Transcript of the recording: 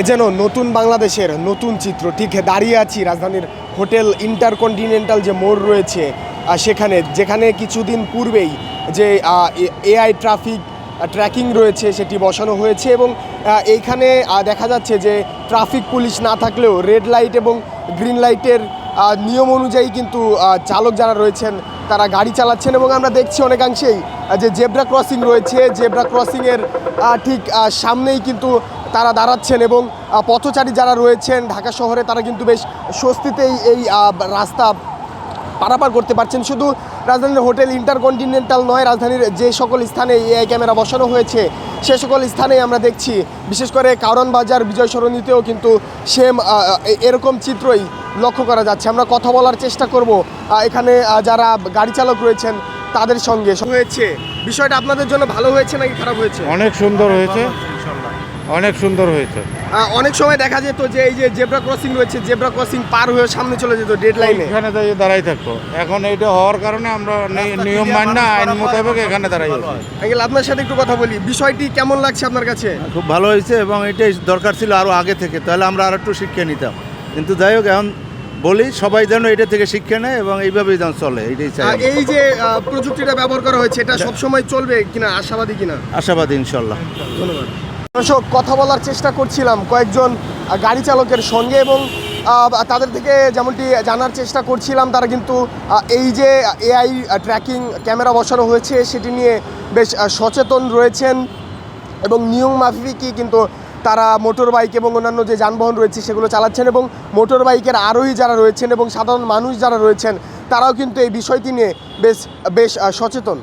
যেন নতুন বাংলাদেশের নতুন চিত্র। ঠিক দাঁড়িয়ে আছি রাজধানীর হোটেল ইন্টারকন্টিনেন্টাল যে মোড় রয়েছে সেখানে, যেখানে কিছুদিন পূর্বেই যে এআই ট্র্যাকিং রয়েছে সেটি বসানো হয়েছে এবং এইখানে দেখা যাচ্ছে যে ট্রাফিক পুলিশ না থাকলেও রেড লাইট এবং গ্রিন লাইটের নিয়ম অনুযায়ী কিন্তু চালক যারা রয়েছেন তারা গাড়ি চালাচ্ছেন এবং আমরা দেখছি অনেকাংশেই যে জেব্রা ক্রসিং রয়েছে, জেব্রা ক্রসিংয়ের ঠিক সামনেই কিন্তু তারা দাঁড়াচ্ছেন এবং পথচারী যারা রয়েছেন ঢাকা শহরে তারা কিন্তু বেশ স্বস্তিতেই এই রাস্তা পারাপার করতে পারছেন। শুধু রাজধানীর হোটেল ইন্টারকন্টিনেন্টাল নয়, রাজধানীর যে সকল স্থানে এআই ক্যামেরা বসানো হয়েছে সে সকল স্থানেই আমরা দেখছি, বিশেষ করে কারণ বাজার বিজয় সরণিতেও কিন্তু সেম এরকম চিত্রই লক্ষ্য করা যাচ্ছে। আমরা কথা বলার চেষ্টা করব এখানে যারা গাড়ি চালক রয়েছেন তাদের সঙ্গে। হয়েছে বিষয়টা আপনাদের জন্য ভালো হয়েছে নাকি খারাপ হয়েছে? অনেক সুন্দর হয়েছে, অনেক সুন্দর হয়েছে। অনেক সময় দেখা যেত যে এই যে জেব্রা ক্রসিং রয়েছে, জেব্রা ক্রসিং পার হয়ে সামনে চলে যেত ডেড লাইনে, এখানে দাঁড়াই থাকতো। এখন এইটা হওয়ার কারণে আমরা নিয়ম মানি না, আইন মোতাবেক এখানে দাঁড়াই। আপনার সাথে একটু কথা বলি, বিষয়টি কেমন লাগছে আপনার কাছে? খুব ভালো হয়েছে এবং এটাই দরকার ছিল আরও আগে থেকে, তাহলে আমরা আর একটু শিক্ষা নিতাম। কিন্তু যাই হোক, এখন বলি সবাই যেন এটা থেকে শিক্ষা নেয় এবং এইভাবেই যেন চলে, এইটাই চাই। এই যে প্রযুক্তিটা ব্যবহার করা হয়েছে এটা সবসময় চলবে কিনা, আশাবাদী কিনা? আশাবাদী ইনশাল্লাহ। ধন্যবাদ। দর্শক, কথা বলার চেষ্টা করছিলাম কয়েকজন গাড়ি চালকের সঙ্গে এবং তাদের থেকে যেমনটি জানার চেষ্টা করছিলাম তারা কিন্তু এই যে এআই ট্র্যাকিং ক্যামেরা বসানো হয়েছে সেটি নিয়ে বেশ সচেতন রয়েছেন এবং নিয়ম মাফিকই কিন্তু তারা মোটর বাইক এবং অন্যান্য যে যানবাহন রয়েছে সেগুলো চালাচ্ছেন এবং মোটর বাইকের আরোহী যারা রয়েছেন এবং সাধারণ মানুষ যারা রয়েছেন তারাও কিন্তু এই বিষয়টি নিয়ে বেশ সচেতন।